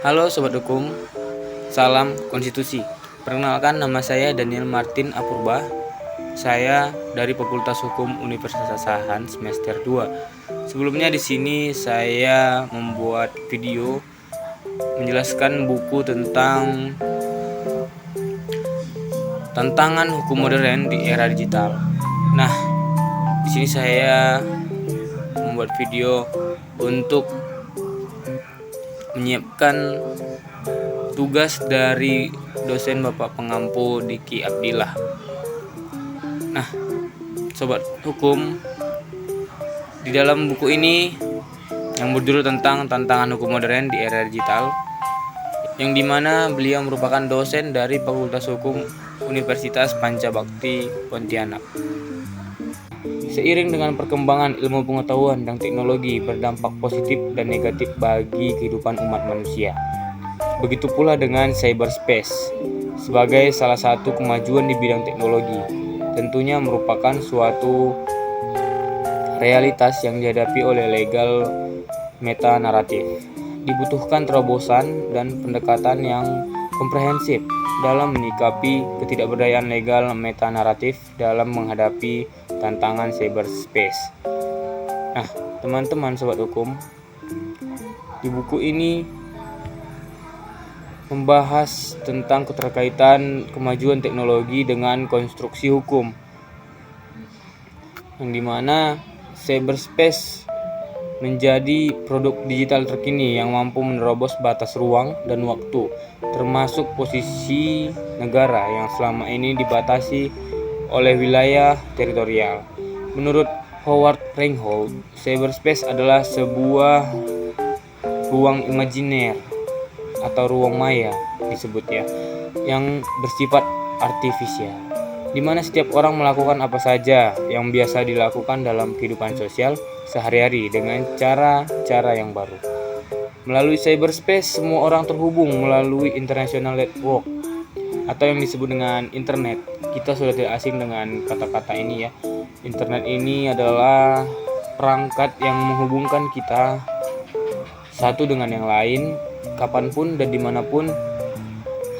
Halo Sobat Hukum, salam konstitusi. Perkenalkan, nama saya Daniel Martin Apurba. Saya dari Fakultas Hukum Universitas Asahan semester 2. Sebelumnya di sini saya membuat video menjelaskan buku tentang tantangan hukum modern di era digital. Nah, di sini saya membuat video untuk menyiapkan tugas dari dosen Bapak Pengampu Diki Abdillah. Nah, Sobat Hukum, di dalam buku ini yang berjudul tentang tantangan hukum modern di era digital, yang dimana beliau merupakan dosen dari Fakultas Hukum Universitas Pancabakti Pontianak. Seiring dengan perkembangan ilmu pengetahuan dan teknologi berdampak positif dan negatif bagi kehidupan umat manusia. Begitu pula dengan cyberspace sebagai salah satu kemajuan di bidang teknologi. Tentunya merupakan suatu realitas yang dihadapi oleh legal meta naratif. Dibutuhkan terobosan dan pendekatan yang komprehensif dalam menyikapi ketidakberdayaan legal meta naratif dalam menghadapi tantangan cyberspace. Nah, teman-teman Sobat Hukum, di buku ini membahas tentang keterkaitan kemajuan teknologi dengan konstruksi hukum, yang dimana cyberspace menjadi produk digital terkini yang mampu menerobos batas ruang dan waktu, termasuk posisi negara yang selama ini dibatasi oleh wilayah teritorial. Menurut Howard Reinhold, cyberspace adalah sebuah ruang imajiner atau ruang maya disebutnya, yang bersifat artifisial, di mana setiap orang melakukan apa saja yang biasa dilakukan dalam kehidupan sosial sehari-hari dengan cara-cara yang baru. Melalui cyberspace, semua orang terhubung melalui international network atau yang disebut dengan internet. Kita sudah tidak asing dengan kata-kata ini ya. Internet ini adalah perangkat yang menghubungkan kita satu dengan yang lain, kapanpun dan dimanapun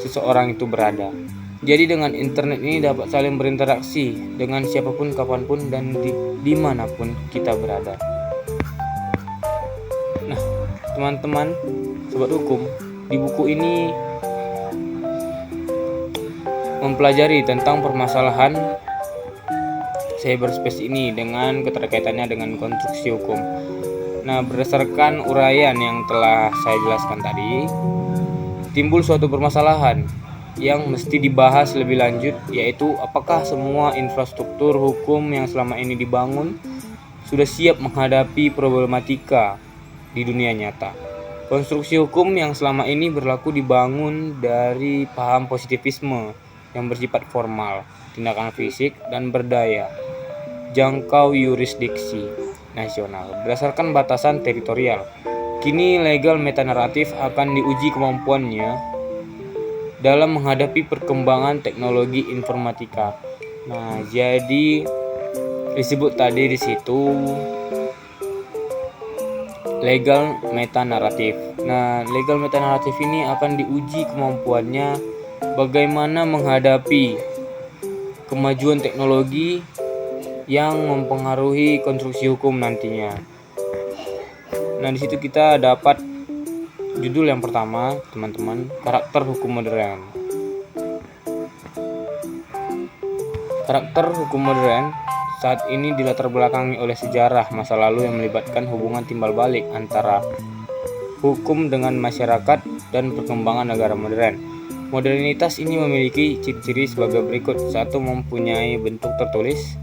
seseorang itu berada. Jadi dengan internet ini dapat saling berinteraksi dengan siapapun, kapanpun, dan dimanapun kita berada. Nah, teman-teman Sobat Hukum, di buku ini mempelajari tentang permasalahan cyberspace ini dengan keterkaitannya dengan konstruksi hukum. Nah, berdasarkan uraian yang telah saya jelaskan tadi, timbul suatu permasalahan yang mesti dibahas lebih lanjut, yaitu apakah semua infrastruktur hukum yang selama ini dibangun sudah siap menghadapi problematika di dunia nyata. Konstruksi hukum yang selama ini berlaku dibangun dari paham positivisme yang bersifat formal, tindakan fisik, dan berdaya jangkau yurisdiksi nasional berdasarkan batasan teritorial. Kini legal metanaratif akan diuji kemampuannya dalam menghadapi perkembangan teknologi informatika. Nah, jadi disebut tadi di situ legal metanaratif. Nah, legal metanaratif ini akan diuji kemampuannya bagaimana menghadapi kemajuan teknologi yang mempengaruhi konstruksi hukum nantinya. Nah, di situ kita dapat judul yang pertama, teman-teman, karakter hukum modern. Karakter hukum modern saat ini dilatar belakangi oleh sejarah masa lalu yang melibatkan hubungan timbal balik antara hukum dengan masyarakat dan perkembangan negara modern. Modernitas ini memiliki ciri-ciri sebagai berikut. 1. Mempunyai bentuk tertulis.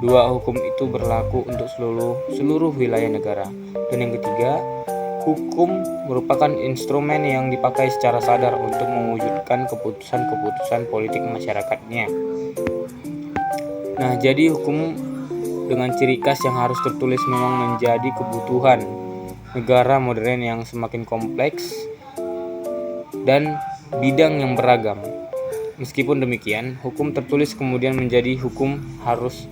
2. Hukum itu berlaku untuk seluruh wilayah negara. Dan yang ketiga, hukum merupakan instrumen yang dipakai secara sadar untuk mewujudkan keputusan-keputusan politik masyarakatnya. Nah, jadi hukum dengan ciri khas yang harus tertulis memang menjadi kebutuhan negara modern yang semakin kompleks dan bidang yang beragam. Meskipun demikian, hukum tertulis kemudian menjadi hukum harus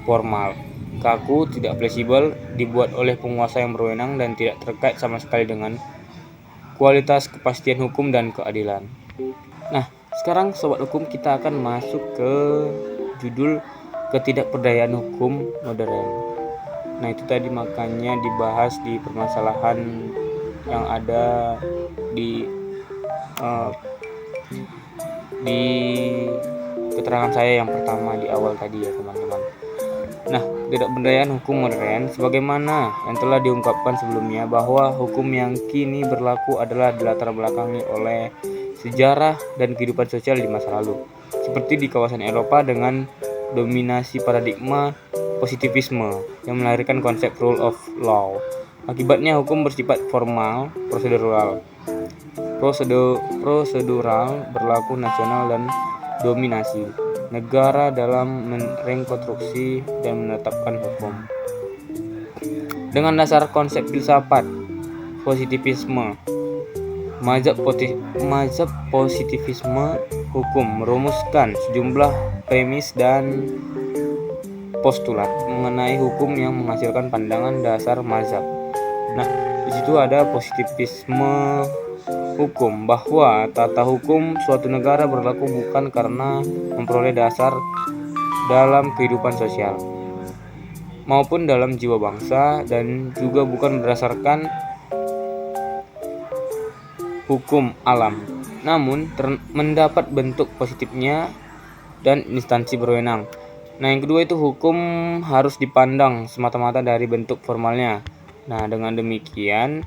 formal, kaku, tidak fleksibel, dibuat oleh penguasa yang berwenang dan tidak terkait sama sekali dengan kualitas kepastian hukum dan keadilan. Nah, sekarang sobat hukum kita akan masuk ke judul ketidakberdayaan hukum modern. Nah, itu tadi makanya dibahas di permasalahan yang ada di keterangan saya yang pertama di awal tadi ya teman-teman. Nah, ketidakberdayaan hukum modern sebagaimana yang telah diungkapkan sebelumnya bahwa hukum yang kini berlaku adalah dilatar belakangi oleh sejarah dan kehidupan sosial di masa lalu, seperti di kawasan Eropa dengan dominasi paradigma positivisme yang melahirkan konsep rule of law. Akibatnya hukum bersifat formal, prosedural, berlaku nasional dan dominasi negara dalam merekonstruksi dan menetapkan hukum. Dengan dasar konsep filsafat positivisme, mazhab positivisme hukum merumuskan sejumlah premis dan postulat mengenai hukum yang menghasilkan pandangan dasar mazhab. Nah, di situ ada positivisme hukum bahwa tata hukum suatu negara berlaku bukan karena memperoleh dasar dalam kehidupan sosial maupun dalam jiwa bangsa, dan juga bukan berdasarkan hukum alam, namun mendapat bentuk positifnya dan instansi berwenang. Nah, yang kedua itu hukum harus dipandang semata-mata dari bentuk formalnya. Nah, dengan demikian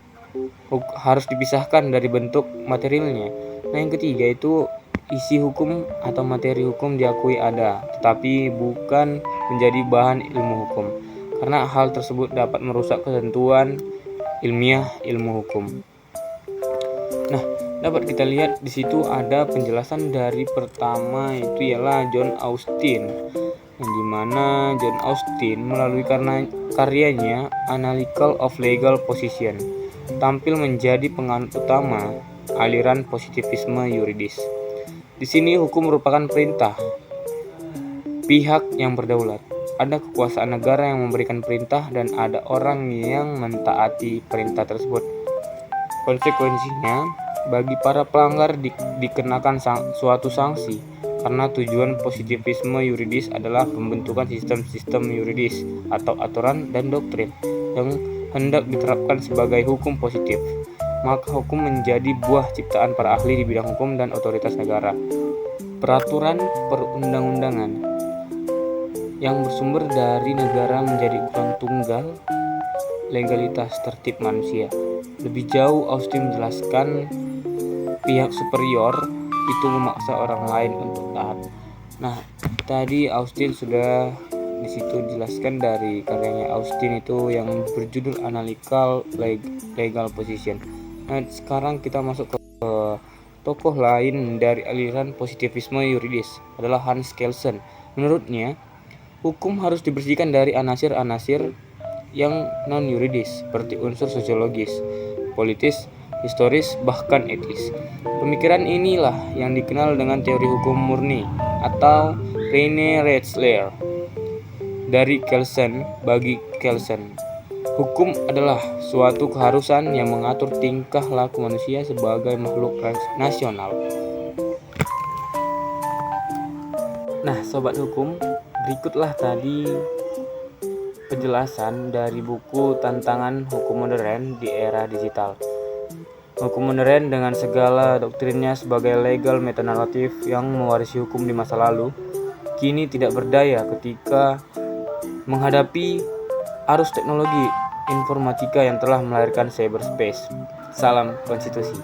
harus dipisahkan dari bentuk materialnya. Nah, yang ketiga itu isi hukum atau materi hukum diakui ada, tetapi bukan menjadi bahan ilmu hukum, karena hal tersebut dapat merusak ketentuan ilmiah ilmu hukum. Nah, dapat kita lihat di situ ada penjelasan dari pertama itu ialah John Austin, yang dimana John Austin melalui karyanya Analysis of Legal Position tampil menjadi penganut utama aliran positivisme yuridis. Di sini hukum merupakan perintah pihak yang berdaulat. Ada kekuasaan negara yang memberikan perintah dan ada orang yang mentaati perintah tersebut. Konsekuensinya, bagi para pelanggar dikenakan suatu sanksi, karena tujuan positivisme yuridis adalah pembentukan sistem-sistem yuridis atau aturan dan doktrin yang hendak diterapkan sebagai hukum positif. Maka hukum menjadi buah ciptaan para ahli di bidang hukum dan otoritas negara. Peraturan perundang-undangan yang bersumber dari negara menjadi ukuran tunggal legalitas tertib manusia. Lebih jauh, Austin menjelaskan pihak superior itu memaksa orang lain untuk taat. Nah, tadi Austin sudah di situ dijelaskan dari karyanya Austin itu yang berjudul Analytical Legal Position. Nah, sekarang kita masuk ke tokoh lain dari aliran positivisme yuridis adalah Hans Kelsen. Menurutnya, hukum harus dibersihkan dari anasir-anasir yang non-yuridis seperti unsur sosiologis, politis, historis, bahkan etis. Pemikiran inilah yang dikenal dengan teori hukum murni atau René Redzeler. Dari Kelsen, bagi Kelsen, hukum adalah suatu keharusan yang mengatur tingkah laku manusia sebagai makhluk nasional. Nah, sobat hukum, berikutlah tadi penjelasan dari buku Tantangan Hukum Modern di Era Digital. Hukum modern dengan segala doktrinnya sebagai legal metanaratif yang mewarisi hukum di masa lalu, kini tidak berdaya ketika menghadapi arus teknologi informatika yang telah melahirkan cyberspace. Salam konstitusi.